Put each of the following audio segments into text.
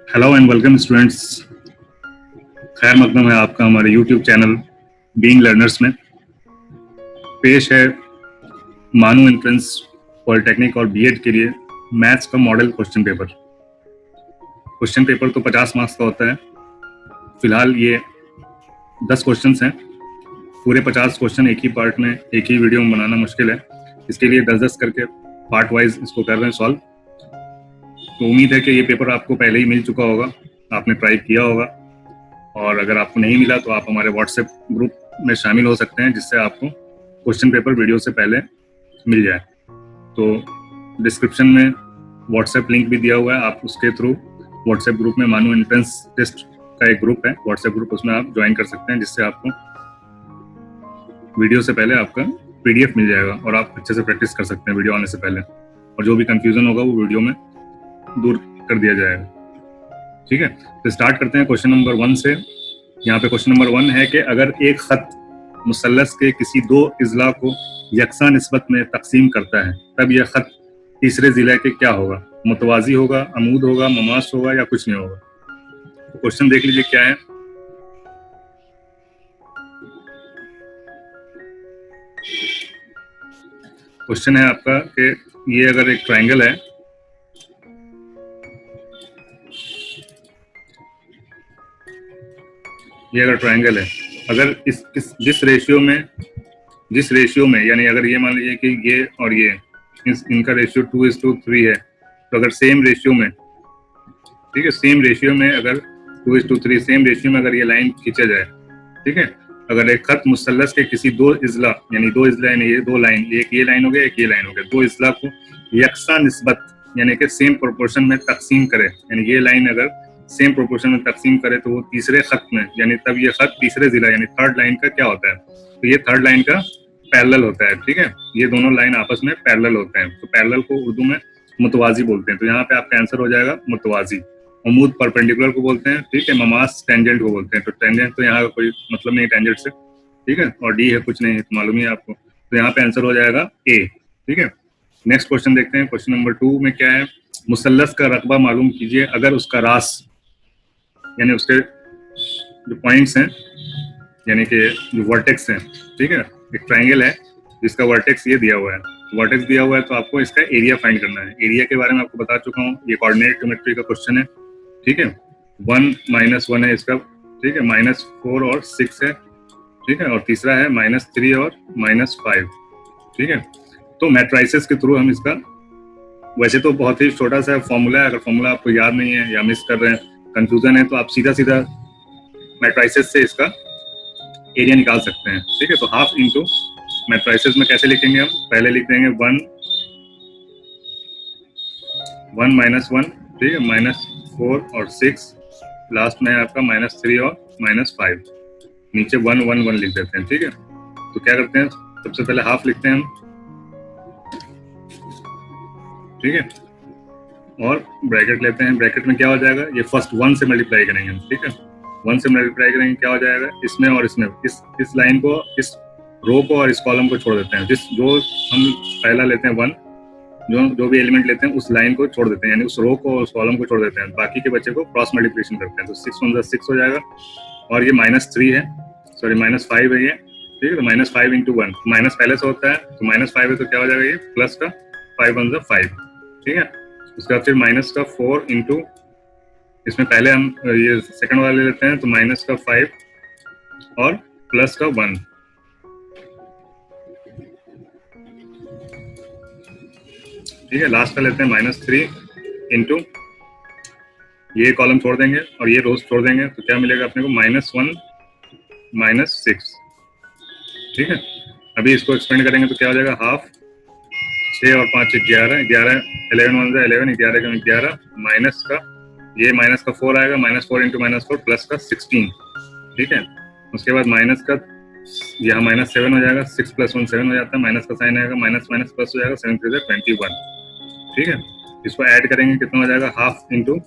Hello and welcome students. खैर मकदम है आपका हमारे यूट्यूब चैनल बीइंग लर्नर्स में। पेश है मानू एंट्रेंस पॉलिटेक्निक और बीएड के लिए मैथ्स का model question paper. Question paper तो 50 मार्क्स का होता है। फिलहाल ये 10 क्वेश्चंस हैं। पूरे 50 क्वेश्चन एक ही पार्ट में एक ही वीडियो में बनाना मुश्किल है, इसके लिए 10-10 करके पार्ट वाइज इसको कर रहे हैं सॉल्व। तो उम्मीद है कि ये पेपर आपको पहले ही मिल चुका होगा, आपने ट्राई किया होगा, और अगर आपको नहीं मिला तो आप हमारे व्हाट्सएप ग्रुप में शामिल हो सकते हैं, जिससे आपको क्वेश्चन पेपर वीडियो से पहले मिल जाए। तो डिस्क्रिप्शन में व्हाट्सएप लिंक भी दिया हुआ है, आप उसके थ्रू व्हाट्सएप ग्रुप में मानू एंट्रेंस टेस्ट का एक ग्रुप है व्हाट्सएप ग्रुप, उसमें आप ज्वाइन कर सकते हैं, जिससे आपको वीडियो से पहले आपका पीडीएफ मिल जाएगा और आप अच्छे से प्रैक्टिस कर सकते हैं वीडियो आने से पहले, और जो भी कंफ्यूजन होगा वो वीडियो में दूर कर दिया जाएगा। ठीक है, तो स्टार्ट करते हैं क्वेश्चन नंबर 1 से। यहाँ पे क्वेश्चन नंबर 1 है कि अगर एक खत मुसल्लस के किसी दो इजला को यकसा निस्बत में तकसीम करता है, तब यह खत तीसरे जिले के क्या होगा? मुतवाजी होगा, अमूद होगा, ममास होगा, या कुछ नहीं होगा? तो क्वेश्चन देख लीजिए क्या है। क्वेश्चन है आपका कि ये अगर एक ट्रायंगल है, ये अगर ट्रायंगल है, अगर जिस रेशियो में यानी अगर ये मान लीजिए कि ये और ये इनका रेशियो 2:3 है, तो अगर सेम रेशियो में, ठीक है, सेम रेशियो में अगर 2:3 सेम रेशियो में अगर ये लाइन खींचा जाए, ठीक है, अगर एक खत मुसल्लस के किसी दो इजला यानी ये दो लाइन, एक ये लाइन हो गया एक ये लाइन हो गया, दो इजला को यकसा निस्बत यानी कि सेम प्रोपोर्शन में तकसीम करे, यानी ये लाइन अगर सेम प्रोपोर्शन में तकसीम करे तो वो तीसरे खत में, यानी तब ये खत तीसरे जिला यानी थर्ड लाइन का क्या होता है? तो ये थर्ड लाइन का पैरेलल होता है। ठीक है, ये दोनों लाइन आपस में पैरेलल होते हैं, तो पैरेलल को उर्दू में मुतवाजी बोलते हैं। तो यहाँ पे आपका आंसर हो जाएगा मुतवाजी। अमूद परपेंडिकुलर को बोलते हैं, ठीक है, ममास टेंजेंट को बोलते हैं। तो टेंजेंट तो यहाँ का कोई मतलब नहीं टेंजेंट से, ठीक है, और डी है कुछ नहीं, तो मालूम ही है आपको। तो यहाँ पे आंसर हो जाएगा ए। ठीक है, नेक्स्ट क्वेश्चन देखते हैं। क्वेश्चन नंबर 2 में क्या है? मुसल्लस का रकबा मालूम कीजिए अगर उसका रास यानी उसके जो पॉइंट्स हैं यानी कि जो वर्टेक्स हैं, ठीक है, एक ट्रायंगल है जिसका वर्टेक्स ये दिया हुआ है, वर्टेक्स दिया हुआ है, तो आपको इसका एरिया फाइंड करना है। एरिया के बारे में आपको बता चुका हूँ, ये कोऑर्डिनेट ज्योमेट्री का क्वेश्चन है। ठीक है, 1 - 1 है इसका, ठीक है, -4 और 6 है, ठीक है, और तीसरा है -3 और -5। ठीक है, तो मैट्राइसेस के थ्रू हम इसका, वैसे तो बहुत ही छोटा सा फॉर्मूला है, अगर फॉर्मूला आपको याद नहीं है या मिस कर रहे हैं, कंफ्यूजन है, तो आप सीधा सीधा मैट्राइसेस से इसका एरिया निकाल सकते हैं। ठीक है, तो हाफ इंटू मैट्राइसेस में कैसे लिखेंगे हम? पहले लिख देंगे 1 -1, ठीक है, -4 और 6, लास्ट में है आपका -3 और -5, नीचे 1 1 1 लिख देते हैं। ठीक है, तो क्या करते हैं, सबसे पहले हाफ लिखते हैं हम, ठीक है, और ब्रैकेट लेते हैं। ब्रैकेट में क्या हो जाएगा, ये फर्स्ट 1 से मल्टीप्लाई करेंगे हम, ठीक है, 1 से मल्टीप्लाई करेंगे, क्या हो जाएगा, इसमें और इसमें, इस लाइन को, इस रो को और इस कॉलम को छोड़ देते हैं। जो हम पहला लेते हैं 1, जो भी एलिमेंट लेते हैं उस लाइन को छोड़ देते हैं, यानी उस रो को और उस कॉलम को छोड़ देते हैं, बाकी के बच्चे को क्रॉस मल्टीप्लिकेशन करते हैं। तो 6 × 6 हो जाएगा, और ये -3 है, सॉरी -5 है ये, ठीक है, तो -5 × 1, माइनस पहले से होता है, तो -5 है, तो क्या हो जाएगा ये प्लस का 5 × 5, ठीक है। उसके बाद फिर माइनस का 4 इंटू, इसमें पहले हम ये सेकंड वाला ले लेते हैं, तो माइनस का 5 और प्लस का 1, ठीक है, लास्ट का लेते हैं -3 इंटू, ये कॉलम छोड़ देंगे और ये रोज छोड़ देंगे, तो क्या मिलेगा अपने को -1 -6, ठीक है। अभी इसको एक्सपेंड करेंगे तो क्या हो जाएगा, हाफ, 6 और 5 11, 11 11 1 11, 11 का 11, माइनस का, ये माइनस का 4 आएगा, -4 इंटू -4 प्लस का 16, ठीक है। उसके बाद माइनस का, यहाँ -7 हो जाएगा, 6 + 1 7 हो जाता है, माइनस का साइन आएगा, माइनस माइनस प्लस हो जाएगा, 7 × 3 = 21, ठीक है। इसको ऐड करेंगे, कितना हो जाएगा, हाफ इंटू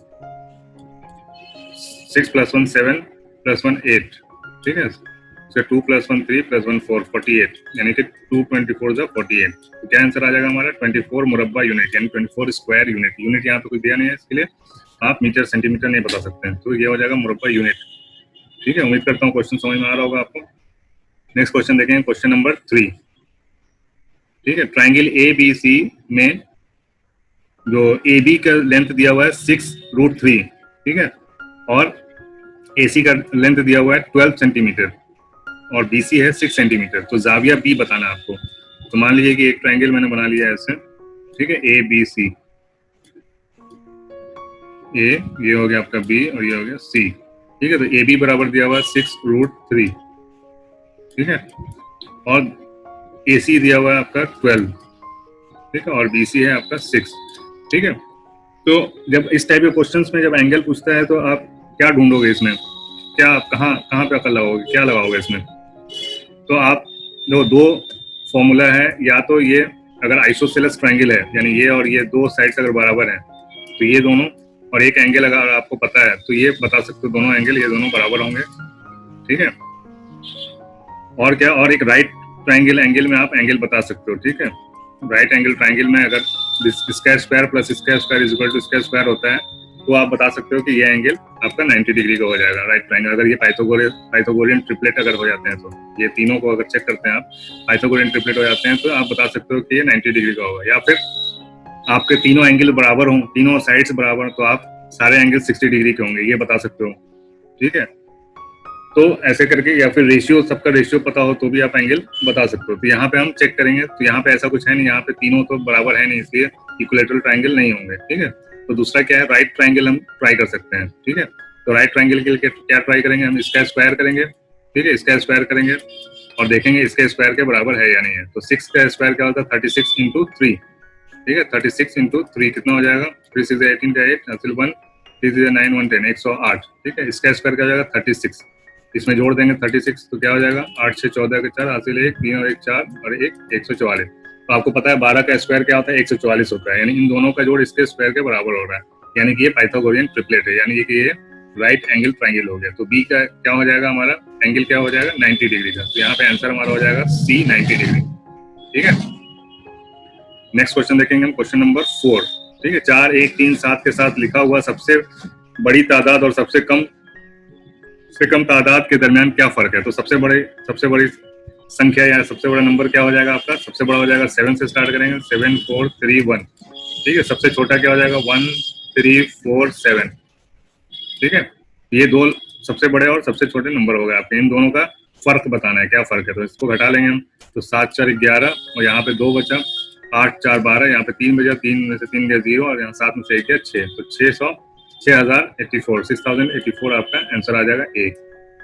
6 + 1 7 + 1 8, ठीक है, 2 + 1 3 + 1 4 48, यानी कि 2 24 48। तो क्या आंसर आ जाएगा हमारा, 24 मुरब्बा यूनिट, यानी 24 स्क्वायर यूनिट। यूनिट यहाँ पे कोई दिया नहीं है इसके लिए, आप मीटर सेंटीमीटर नहीं बता सकते हैं, तो ये हो जाएगा मुरब्बा यूनिट। ठीक है, उम्मीद करता हूँ क्वेश्चन समझ में आ रहा होगा आपको। नेक्स्ट क्वेश्चन देखेंगे, क्वेश्चन नंबर 3। ठीक है, ट्राइंगल ए बी सी में जो ए बी का लेंथ दिया हुआ है 6√3, ठीक है, और ए सी का लेंथ दिया हुआ है 12 सेंटीमीटर और बी सी है 6 सेंटीमीटर। तो जाविया बी बताना है आपको। तो मान लीजिए कि एक ट्राइंगल मैंने बना लिया है ऐसे, ठीक है, ए बी सी, ए ये हो गया आपका बी और ये हो गया सी। ठीक है, तो ए बी बराबर दिया हुआ है 6√3, ठीक है, और ए सी दिया हुआ है आपका 12, ठीक है, और बी सी है आपका 6। ठीक है, तो जब इस टाइप के क्वेश्चंस में जब एंगल पूछता है तो आप क्या ढूंढोगे इसमें, क्या आप कहाँ कहाँ पे अकल लगाओगे, क्या लगाओगे इसमें? तो आप दो फॉर्मूला है, या तो ये अगर आइसोसेलेस ट्रायंगल है यानी ये और ये दो साइड्स अगर बराबर हैं तो ये दोनों, और एक एंगल अगर आपको पता है तो ये बता सकते हो दोनों एंगल ये दोनों बराबर होंगे। ठीक है, और क्या, और एक राइट ट्रायंगल एंगल में आप एंगल बता सकते हो। ठीक है, राइट एंगल ट्रायंगल में अगर इसका स्क्वायर प्लस इसका स्क्वायर इज इक्वल टू इसका स्क्वायर होता है तो आप बता सकते हो कि ये एंगल आपका 90 डिग्री का हो जाएगा राइट ट्रायंगल। अगर ये पाइथागोरियन ट्रिपलेट अगर हो जाते हैं तो ये तीनों को अगर चेक करते हैं आप, पाइथागोरियन ट्रिपलेट हो जाते हैं तो आप बता सकते हो कि ये 90 डिग्री का होगा। या फिर आपके तीनों एंगल बराबर हों, तीनों साइड्स बराबर हो, तो आप सारे एंगल 60 डिग्री के होंगे, ये बता सकते हो। ठीक है, तो ऐसे करके, या फिर रेशियो, सबका रेशियो पता हो तो भी आप एंगल बता सकते हो। तो यहाँ पे हम चेक करेंगे, तो यहाँ पे ऐसा कुछ है नहीं, यहाँ पे तीनों तो बराबर है नहीं, इसलिए इक्विलेटरल ट्रायंगल नहीं होंगे। ठीक है, तो दूसरा क्या है, राइट ट्रायंगल हम ट्राई कर सकते हैं। ठीक है, तो राइट ट्रायंगल के लिए क्या ट्राई करेंगे, हम इसका स्क्वायर करेंगे। ठीक है, इसका स्क्वायर करेंगे और देखेंगे इसके स्क्वायर के बराबर है या नहीं है। तो 6 का स्क्वायर क्या होता है, 36 इंटू 3। ठीक है, 36 इंटू 3 कितना हो जाएगा, 3 6 18 का 8 हासिल 1, 3 6 9 1 10, 108। ठीक है, इसका स्क्वायर क्या हो जाएगा 36, इसमें जोड़ देंगे 36 तो क्या हो जाएगा 8 6 14 के 4 हासिल 1 3 और 1 4 और 1 144। तो आपको पता है 12 का स्क्वायर क्या होता है, 144 होता है, यानी इन दोनों का जोड़ इसके स्क्वायर के बराबर हो रहा है, यानी कि ये पाइथागोरियन ट्रिपलेट है, यानी कि ये राइट एंगल ट्रायंगल हो गया। तो बी का क्या हो जाएगा, हमारा एंगल क्या हो जाएगा 90 डिग्री का। तो यहाँ पे आंसर हमारा हो जाएगा सी 90 डिग्री। ठीक है, नेक्स्ट क्वेश्चन देखेंगे हम, क्वेश्चन नंबर 4। ठीक है, 4 1 3 7 के साथ लिखा हुआ सबसे बड़ी तादाद और सबसे कम तादाद के दरमियान क्या फर्क है। तो सबसे बड़ी संख्या या सबसे बड़ा नंबर क्या हो जाएगा आपका, सबसे बड़ा हो जाएगा 7 से स्टार्ट करेंगे, 7 4 3 1। ठीक है, सबसे छोटा क्या हो जाएगा 1 3 4 7। ठीक है, ये दो सबसे बड़े और सबसे छोटे नंबर हो गए आपके, इन दोनों का फर्क बताना है, क्या फर्क है। तो इसको घटा लेंगे हम, तो 7 4 11 और यहाँ पे 2 बचा, 8 4 12, यहाँ पे 3 बचा, 3 में से 3 गया 0 और यहाँ 7 में से 1 गया 6, तो 6084 आपका आंसर आ जाएगा ए।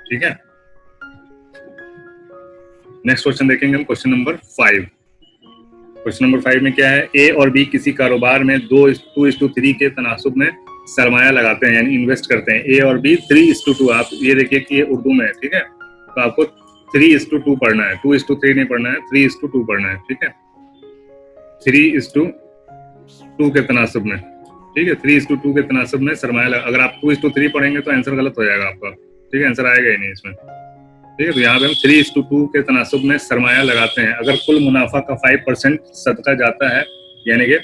ठीक है, नेक्स्ट क्वेश्चन देखेंगे हम, क्वेश्चन नंबर 5। क्वेश्चन नंबर 5 में क्या है, ए और बी किसी कारोबार में 2:3 के तनासुब में सरमाया लगाते हैं यानी इन्वेस्ट करते हैं। ए और बी 3:2, आप ये देखिए कि ये उर्दू में है। ठीक है, तो आपको 3:2 पढ़ना है, 2:3 नहीं पढ़ना है, 3:2 पढ़ना है। ठीक है, 3:2 के तनासुब में। ठीक है, 3:2 के तनासुब में सरमाया अगर आप 2:3 पढ़ेंगे तो आंसर गलत हो जाएगा आपका। ठीक है, आंसर आएगा ही नहीं इसमें। ठीक है, तो यहाँ पे हम 3:2 के तनासुब में सरमाया लगाते हैं। अगर कुल मुनाफा का 5% सदका जाता है यानी कि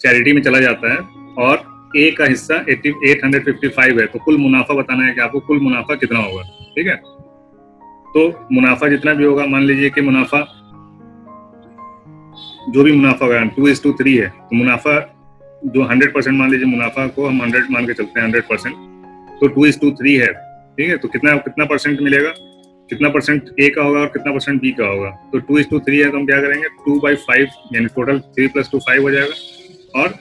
चैरिटी में चला जाता है और ए का हिस्सा 855 है, तो कुल मुनाफा बताना है कि आपको कुल मुनाफा कितना होगा। ठीक है, तो मुनाफा जितना भी होगा, मान लीजिए कि मुनाफा जो भी मुनाफा होगा 2:3 है, तो मुनाफा जो 100% मान लीजिए, मुनाफा को हम 100 मान के चलते हैं 100%, तो 2:3 है। ठीक है, तो कितना परसेंट मिलेगा, कितना परसेंट ए का होगा और कितना परसेंट बी का होगा। तो 2:3 है तो हम क्या करेंगे 2/5 यानी टोटल 3 + 2 5 हो जाएगा, और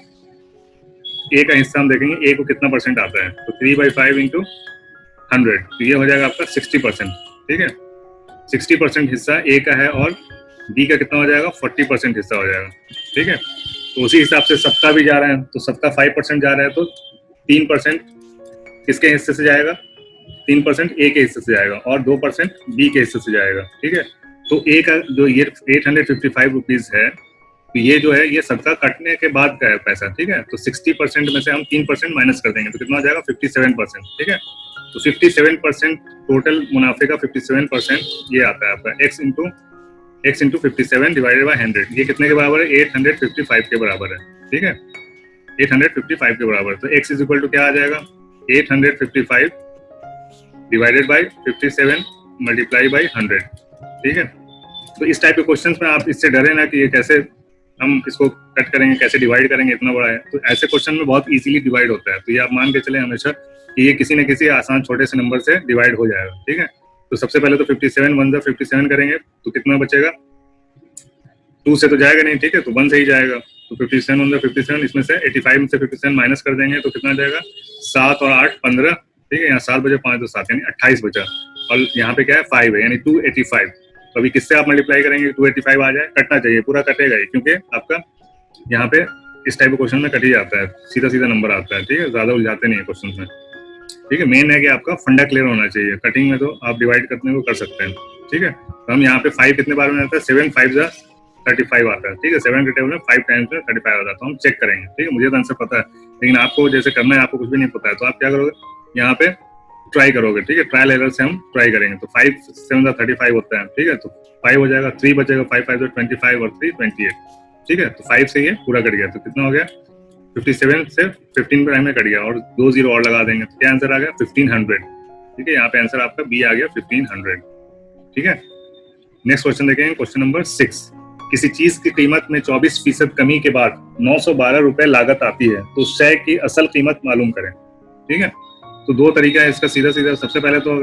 ए का हिस्सा हम देखेंगे ए को कितना परसेंट आता है, तो 3/5 × 100, तो ये हो जाएगा आपका 60%। ठीक है, 60% हिस्सा ए का है और बी का कितना हो जाएगा 40% हिस्सा हो जाएगा। ठीक है, तो उसी हिसाब से सबका भी जा रहा है, तो सबका 5% जा रहा है, तो 3% किसके हिस्से से जाएगा, 3% ए के हिस्से से जाएगा और 2% बी के हिस्से से जाएगा। ठीक है, तो ए का जो ये 855 रुपीज है, तो ये जो है ये सबका कटने के बाद का है पैसा। ठीक है, तो 60% में से हम 3% माइनस कर देंगे तो कितना हो जाएगा 57%। ठीक है, तो 57% टोटल मुनाफे का 57% ये आता है आपका x इंटू 57 डिवाइडेड बाय 100। ये कितने के बराबर है, 855 के बराबर है। ठीक है, 855 के बराबर। तो x इज इक्वल टू क्या आ जाएगा, 855 डिवाइडेड बाई 57 मल्टीप्लाई बाई 100। ठीक है, तो इस टाइप के क्वेश्चंस में आप इससे डरे ना कि ये कैसे हम इसको कट करेंगे, कैसे डिवाइड करेंगे, इतना बड़ा है। तो ऐसे क्वेश्चन में बहुत इजीली डिवाइड होता है। तो ये आप मान के चले हमेशा कि ये किसी न किसी आसान छोटे से नंबर से डिवाइड हो जाएगा। ठीक है, तो सबसे पहले तो 57 1 जा 57 करेंगे तो कितना बचेगा, 2 से तो जाएगा नहीं, ठीक है, तो 1 से ही जाएगा। तो 57 1 जा 57, इसमें से 85 में से 57 माइनस कर देंगे तो कितना जाएगा, 7 और 8 15। ठीक है, यहाँ 7 बजे 5 तो 7 यानी 28 बचा, और यहाँ पे क्या है 5 है, यानी 285। तो अभी किससे आप मल्टीप्लाई करेंगे 285 आ जाए, कटना चाहिए, पूरा कटेगा ही, क्योंकि आपका यहाँ पे इस टाइप के क्वेश्चन में कट ही जाता है, सीधा सीधा नंबर आता है। ठीक है, ज्यादा उलझाते नहीं है क्वेश्चन में। ठीक है, मेन है कि आपका फंडा क्लियर होना चाहिए। कटिंग में तो आप डिवाइड करने को कर सकते हैं। ठीक है, तो हम यहाँ पे 5 कितने बार में आता है, 7 5 जा 35 आता है। ठीक है, 7 के टेबल में 5 टाइम्स में 35 आता है। तो हम चेक करेंगे। ठीक है, मुझे तो आंसर पता है, लेकिन आपको जैसे करना है, आपको कुछ भी नहीं पता है, तो आप क्या करोगे, यहाँ पे ट्राई करोगे। ठीक है, ट्रायल एरर से हम ट्राई करेंगे। तो 5 7 जा 35 होता है। ठीक है, तो 5 हो जाएगा, 3 बचेगा, 5 5 जा 25 और 3 28। ठीक है, तो 5 से ये पूरा कट गया, तो कितना हो गया, 57 से 15 प्राइम में कट गया, और 2 0 और लगा देंगे तो क्या आंसर आ गया, 1500। ठीक है, यहाँ पे आंसर आपका बी आ गया, 1500। ठीक है, नेक्स्ट क्वेश्चन देखेंगे, क्वेश्चन नंबर 6। किसी चीज की कीमत में 24% कमी के बाद 912 रुपए लागत आती है, तो शेयर की असल कीमत मालूम करें। ठीक है, तो दो तरीका है इसका, सीधा सीधा। सबसे पहले तो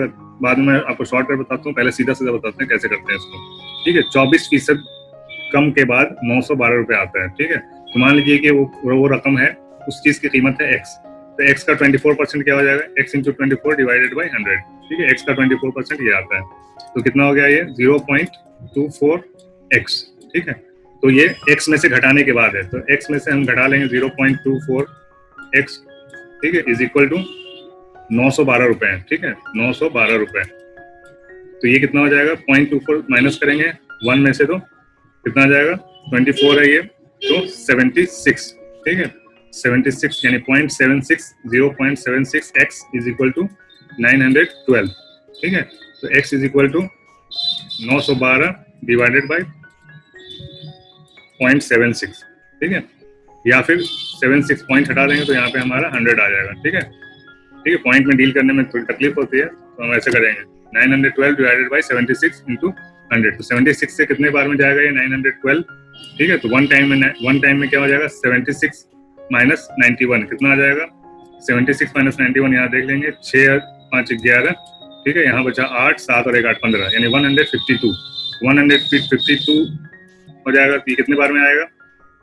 बाद में आपको शॉर्टकट बताता हूँ, पहले सीधा सीधा बताते हैं कैसे करते हैं इसको। ठीक है, 24% कम के बाद 912 रुपए आता है। ठीक है, तो मान लीजिए कि वो रकम है, उस चीज की कीमत है x, तो x का 24% क्या हो जाएगा, x इंटू 24 डिवाइडेड बाई 100। ठीक है, x का 24% ये आता है, तो कितना हो गया ये 0.24x। ठीक है, तो ये x में से घटाने के बाद है, तो x में से हम घटा लेंगे 0.24x। ठीक है, इज इक्वल टू 912 रुपए है। ठीक है, 912 रुपए, तो ये कितना हो जाएगा, 0.24 माइनस करेंगे 1 में से, तो कितना आ जाएगा, 24 है ये, तो 76। ठीक है, 76 यानी 0.76 0.76x इज इक्वल टू 912। ठीक है, तो x is equal to 912 divided by 0.76। ठीक है, या फिर 76 पॉइंट हटा देंगे तो यहाँ पे हमारा 100 आ जाएगा। ठीक है, ठीक है, पॉइंट में डील करने में थोड़ी तकलीफ होती है, तो हम ऐसे करेंगे 912 डिवाइडेड बाई 76 इंटू 100। तो 76 से कितने बार में जाएगा ये 912। ठीक है, तो वन टाइम में क्या हो जाएगा, 76 माइनस 91 कितना आ जाएगा, 76 माइनस 91 यहाँ देख लेंगे, 6 5 11। ठीक है, यहाँ बचा 8 7 और 1 8 15, यानी 152 हो जाएगा। तो ये कितने बार में आएगा,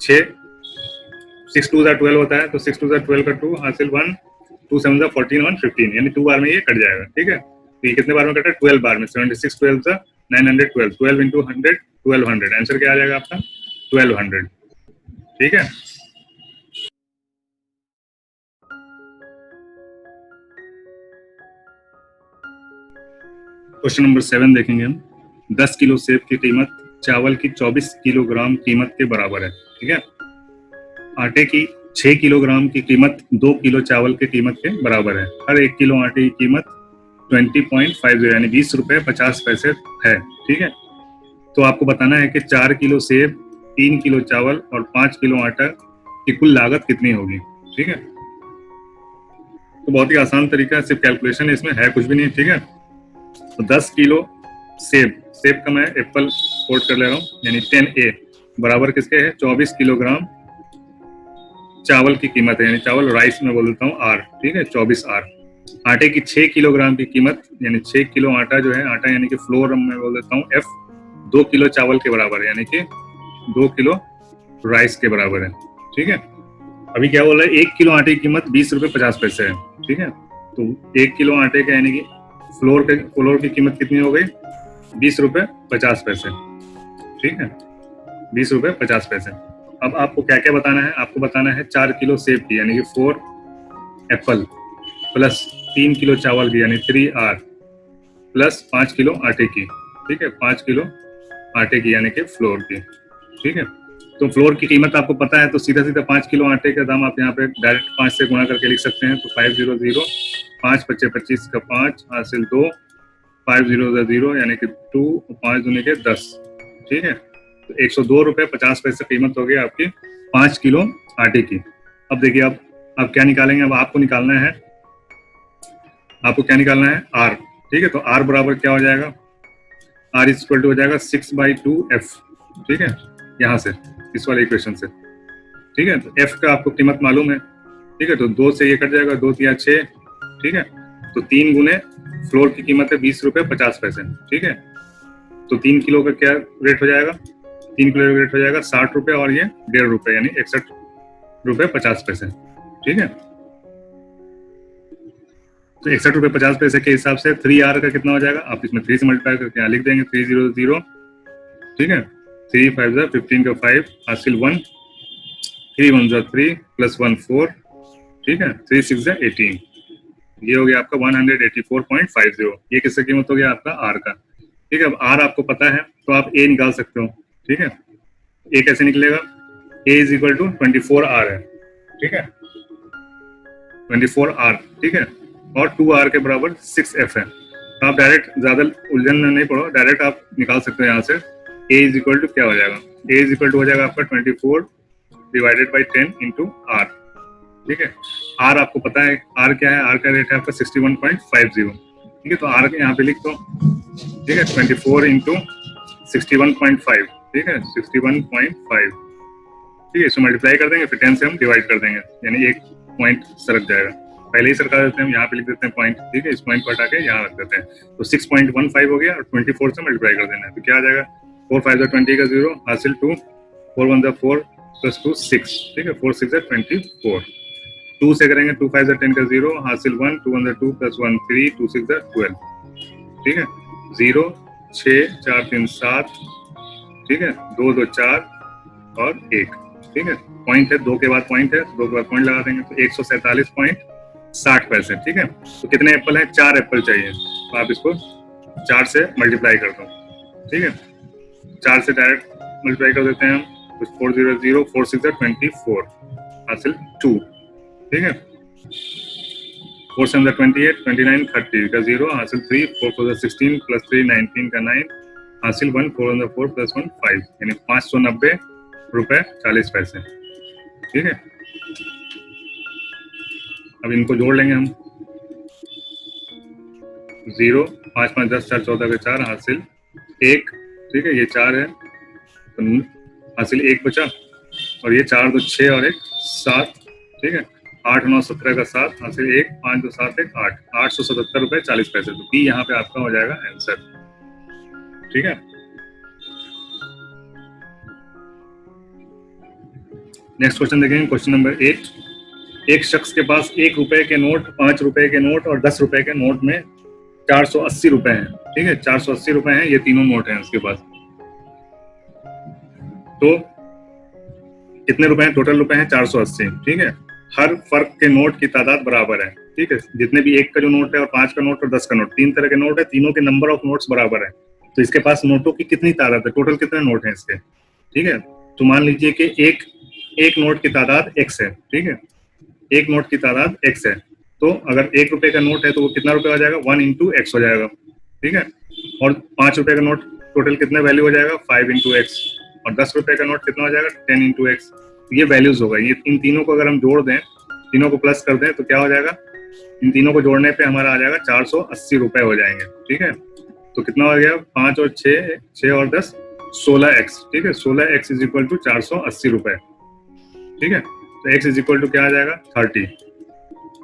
6 2 जा 12 होता है, तो 6 2 जा 12 का 2 हासिल 1 2 7 जा 14 1 15, यानी 2 बार में ये कट जाएगा। ठीक है, तो ये कितने बार में कटा, 12 बार में, 76 12 जा 912, 12 इंटू 100 1200, आंसर क्या आ जाएगा आपका 1200। ठीक है, क्वेश्चन नंबर 7 देखेंगे हम। 10 किलो सेब की कीमत चावल की 24 किलोग्राम कीमत के बराबर है। ठीक है, आटे की 6 किलोग्राम की कीमत 2 किलो चावल की कीमत के बराबर है। हर 1 किलो आटे की कीमत 20.50 यानी 20 रुपए 50 पैसे है। ठीक है, तो आपको बताना है कि 4 किलो सेब, 3 किलो चावल और 5 किलो आटा की कुल लागत कितनी होगी। ठीक है, तो बहुत ही आसान तरीका है, सिर्फ कैलकुलेशन है, इसमें है कुछ भी नहीं। ठीक है, तो 10 किलो सेब का मैं एप्पल कोट कर ले रहा हूँ, यानी 10A बराबर किसके है, 24 किलोग्राम चावल की कीमत है, यानी चावल राइस में बोल देता हूँ R। ठीक है, 24R। आटे की 6 किलोग्राम की कीमत, यानी 6 किलो आटा जो है, आटा यानी कि फ्लोर में बोल देता हूँ F, 2 किलो चावल के बराबर है, यानी कि 2 किलो राइस के बराबर है। ठीक है, अभी क्या बोल रहा है, 1 किलो आटे की कीमत 20 रुपए 50 पैसे है। ठीक है, तो 1 किलो आटे का यानी कि फ्लोर की कीमत कितनी हो गई, 20 रुपए 50 पैसे। ठीक है, 20 रुपए 50 पैसे। अब आपको क्या क्या बताना है, आपको बताना है 4 किलो सेब की, यानी कि 4 एप्पल, प्लस 3 किलो चावल की, यानी 3R, प्लस 5 किलो आटे की। ठीक है, 5 किलो आटे की यानी कि फ्लोर की। ठीक है, तो फ्लोर की कीमत आपको पता है, तो सीधा सीधा 5 किलो आटे का दाम आप यहाँ पे डायरेक्ट 5 से गुणा करके लिख सकते हैं। तो 500, 5 पच्चे 25 का 5 हासिल 2, 5 0 0 यानी कि 2, 5 दूनी के 10। ठीक है, तो 102 रुपए 50 पैसे कीमत हो गई आपकी 5 किलो आटे की। अब देखिए अब क्या निकालेंगे, अब आपको निकालना है, आपको क्या निकालना है, आर। ठीक है, तो आर बराबर क्या हो जाएगा, आर इज इक्वल टू हो जाएगा 6/2f। ठीक है, यहाँ से इस वाले इक्वेशन से। ठीक है, तो f का आपको कीमत मालूम है। ठीक है, तो 2 से ये कट जाएगा, 2 तिया 6। ठीक है, तो 3 गुने फ्लोर की कीमत है 20 रुपये 50 पैसे। ठीक है, तो 3 किलो का क्या रेट हो जाएगा, 3 किलो का रेट हो जाएगा 60 रुपये, और ये 1.5 रुपये यानी 61 रुपये 50 पैसे। ठीक है, तो 61 रुपये 50 पैसे के हिसाब से 3R का कितना हो जाएगा, आप इसमें 3 से मल्टीप्लाई करके यहाँ लिख देंगे 300। ठीक है, 3 5 15 का 5 हासिल 1, 3 1 3 प्लस 1 4। ठीक है, 3 6 18, ये हो गया आपका 184.50। ये किसका कीमत हो गया आपका आर का। ठीक है, अब आर आपको पता है तो आप ए निकाल सकते हो। ठीक है, ए कैसे निकलेगा, ए इज इक्वल टू 24R है। ठीक है, 24R। ठीक है, और 2R के बराबर 6F है। तो आप डायरेक्ट ज्यादा उलझन में नहीं पड़ो, डायरेक्ट आप निकाल सकते हो यहाँ से। ए इज इक्वल टू क्या हो जाएगा, ए इज इक्वल टू हो जाएगा आपका 24 डिवाइडेड बाई 10 इंटू आर। ठीक है, आर आपको पता है, आर क्या है, आर का रेट है आपका 61.50। ठीक है, तो आर यहाँ पे लिख दो। ठीक है, 24 इंटू 61.5। ठीक है, 61.5। ठीक है, इसको मल्टीप्लाई कर देंगे, फिर 10 से हम डिवाइड कर देंगे, यानी एक पॉइंट सरक जाएगा। पहले ही सरका देते हैं, यहाँ पे लिख देते हैं पॉइंट। ठीक है, इस पॉइंट को हटा के यहाँ रख देते हैं, तो 6.15 हो गया, और 24 से मल्टीप्लाई कर देना है, तो क्या आ जाएगा, 4 5 20 का 0 हासिल 2, 4 1 4 प्लस 2 6। ठीक है, 4 6 24। 2 से करेंगे, 2 5 10 का 0 हासिल 1, 2 1 2 प्लस 1 3, 2 6 12। ठीक है, 0 6 4 3 7। ठीक है, 2 2 4 और 1। ठीक है, पॉइंट है, 2 के बाद पॉइंट है, 2 के बाद पॉइंट लगा देंगे, तो 147.60 पैसे। ठीक है, तो कितने एप्पल हैं, 4 एप्पल चाहिए, तो आप इसको 4 से मल्टीप्लाई कर दो। ठीक है, 4 से डायरेक्ट मल्टीप्लाई कर देते हैं हम, तो 4 0 0 4 6 24 हासिल 2। ठीक है, 4 7 28 29 30 का 0 हासिल 3, 4 4 16 प्लस 3 19 का 9 हासिल 1, 4 4 प्लस 1 5, यानी 590 रुपए 40 पैसे। ठीक है, अब इनको जोड़ लेंगे हम, 0 5 5 10 4 14 का 4 हासिल 1। ठीक है, ये 4 है, तो हासिल 1 बचा, और ये 4 2 6 और 1 7। ठीक है, 8 9 17 का 7 हासिल 1, 5 2 7 1 8, 877 रुपए 40 पैसे। तो बी यहाँ पे आपका हो जाएगा आंसर। ठीक है, नेक्स्ट क्वेश्चन देखेंगे, क्वेश्चन नंबर 8। एक शख्स के पास 1 रुपए के नोट, 5 रुपए के नोट और 10 रुपए के नोट में 480 रुपए हैं। ठीक है, 480 रुपए हैं, ये तीनों नोट हैं उसके पास। तो कितने रुपए हैं, टोटल रुपए हैं 480। ठीक है, हर फर्क के नोट की तादाद बराबर है। ठीक है, जितने भी 1 का जो नोट है और 5 का नोट और 10 का नोट, 3 तरह के नोट है, तीनों के नंबर ऑफ नोट्स बराबर है। तो इसके पास नोटों की कितनी तादाद है, टोटल कितने नोट हैं इसके। ठीक है, तो मान लीजिए कि एक नोट की तादाद x है। ठीक है, एक नोट की तादाद x है, तो अगर 1 रुपए का नोट है तो वो कितना रुपए हो जाएगा, 1 इंटू एक्स हो जाएगा। ठीक है, और 5 रुपए का नोट टोटल कितना वैल्यू हो जाएगा, 5 इंटू एक्स, और 10 रुपए का नोट कितना हो जाएगा, 10 इंटू एक्स। ये वैल्यूज होगा, ये इन तीनों को अगर हम जोड़ दें, तीनों को प्लस कर दें, तो क्या हो जाएगा, इन तीनों को जोड़ने पे हमारा आ जाएगा 480 रुपए हो जाएंगे। ठीक है, तो कितना हो गया, 5 और 6 और 10 16x। ठीक है, 16x इज इक्वल टू 480 रुपए। ठीक है, तो x इज इक्वल टू क्या आ जाएगा, 30।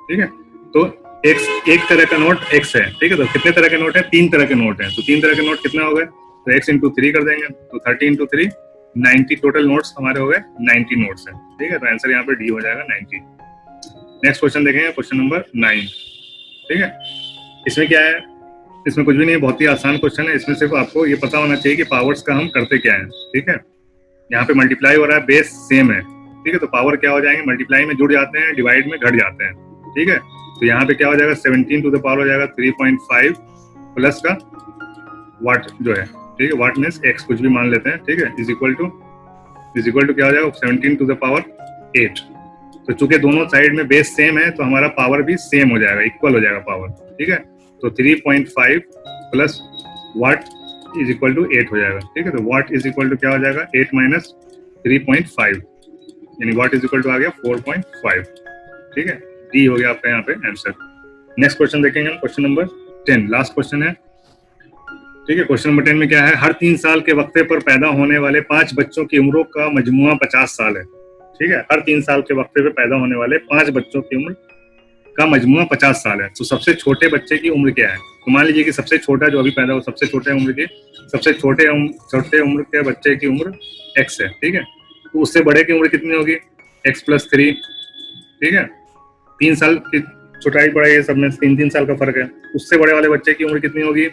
ठीक है, तो x एक तरह का नोट x है। ठीक है, तो कितने तरह के नोट है, 3 तरह के नोट हैं, तो 3 तरह के नोट कितने हो गए, तो x इंटू 3 कर देंगे, तो 30 इंटू 3 90 टोटल नोट्स हमारे हो गए, 90 नोट्स हैं। ठीक है, तो आंसर यहाँ पे डी हो जाएगा 90। नेक्स्ट क्वेश्चन देखेंगे, क्वेश्चन नंबर 9। ठीक है, इसमें क्या है, इसमें कुछ भी नहीं है, बहुत ही आसान क्वेश्चन है। इसमें सिर्फ आपको ये पता होना चाहिए कि पावर्स का हम करते क्या है। ठीक है, यहाँ पे मल्टीप्लाई हो रहा है, बेस सेम है। ठीक है, तो पावर क्या हो जाएंगे, मल्टीप्लाई में जुड़ जाते हैं, डिवाइड में घट जाते हैं। ठीक है, तो यहाँ पे क्या हो जाएगा, 17 टू द पावर हो जाएगा 3.5 प्लस का वाट जो है। ठीक है, वाट मीन्स x कुछ भी मान लेते हैं। ठीक है, इज इक्वल टू क्या हो जाएगा, 17 टू द पावर 8। तो चूंकि दोनों साइड में बेस सेम है, तो हमारा पावर भी सेम हो जाएगा, इक्वल हो जाएगा पावर। ठीक है, तो 3.5 plus what is equal to 8 हो जाएगा। ठीक है, तो वाट इज इक्वल टू क्या हो जाएगा, 8 माइनस 3.5। यानी व्हाट इज इक्वल टू आ गया 4.5। ठीक है, डी हो गया आपका यहाँ पे आंसर। नेक्स्ट क्वेश्चन देखेंगे हम, क्वेश्चन नंबर 10, लास्ट क्वेश्चन है। ठीक है, क्वेश्चन नंबर 10 में क्या है, हर 3 साल के वक्फे पर पैदा होने वाले 5 बच्चों की उम्रों का मजमुआ 50 साल है। ठीक है, हर 3 साल के वक्फे पर पैदा होने वाले 5 बच्चों की उम्र का मजमुआ 50 साल है। तो सबसे छोटे बच्चे की उम्र क्या है? तो मान लीजिए कि सबसे छोटा जो अभी पैदा हो, सबसे छोटे उम्र के बच्चे की उम्र x है। ठीक है, तो उससे बड़े की उम्र कितनी होगी? x+3। ठीक है, 3 साल की छोटाई बड़ाई है, सब में 3-3 साल का फर्क है। उससे बड़े वाले बच्चे की उम्र कितनी होगी?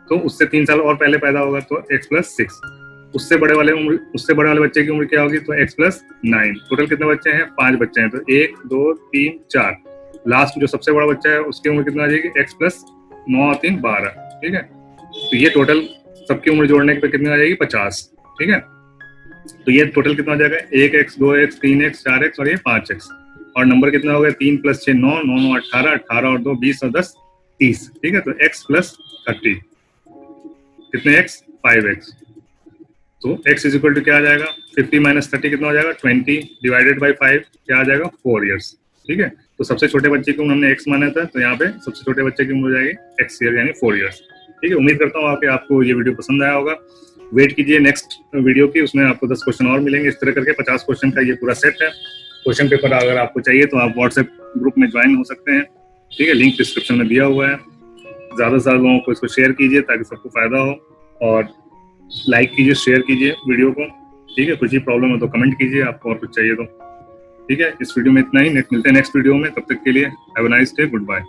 तो उससे 3 साल और पहले पैदा होगा, तो x+6। उससे बड़े वाले बच्चे की उम्र क्या होगी? तो x+9। टोटल कितने बच्चे हैं? 5 बच्चे हैं, तो 1 2 3 4। लास्ट जो सबसे बड़ा बच्चा है उसकी उम्र कितना आ जाएगी? x+9 और 3 12। ठीक है, तो ये टोटल सबकी उम्र जोड़ने पे कितनी आ जाएगी? 50। ठीक है, तो ये टोटल कितना हो जाएगा? 1x 2x 3x 4x और ये 5x। और नंबर कितना हो गया? 3 + 6 9, 9 9 18, 18 और 2 20 और 10 30। ठीक है, तो x+30 कितने x? 5x। तो x इज इक्वल टू क्या आ जाएगा? 50 - 30 कितना हो जाएगा? 20 डिवाइडेड बाई 5 क्या आ जाएगा? 4 ईयर्स। ठीक है, तो सबसे छोटे बच्चे की उम्र हमने x माना था, तो यहाँ पे सबसे छोटे बच्चे की उम्र हो जाएगी x ईयर यानी 4 ईयर्स। ठीक है, उम्मीद करता हूँ आपको ये वीडियो पसंद आया होगा। वेट कीजिए नेक्स्ट वीडियो की, उसमें आपको 10 क्वेश्चन और मिलेंगे। इस तरह करके 50 क्वेश्चन का ये पूरा सेट है। क्वेश्चन पेपर अगर आपको चाहिए तो आप व्हाट्सएप ग्रुप में ज्वाइन हो सकते हैं। ठीक है, लिंक डिस्क्रिप्शन में दिया हुआ है। ज़्यादा से ज़्यादा लोगों को इसको शेयर कीजिए ताकि सबको फायदा हो, और लाइक कीजिए, शेयर कीजिए वीडियो को। ठीक है, कुछ ही प्रॉब्लम हो तो कमेंट कीजिए, आपको और कुछ चाहिए तो। ठीक है, इस वीडियो में इतना ही। मिलते हैं नेक्स्ट वीडियो में, तब तक के लिए have a nice day, good bye.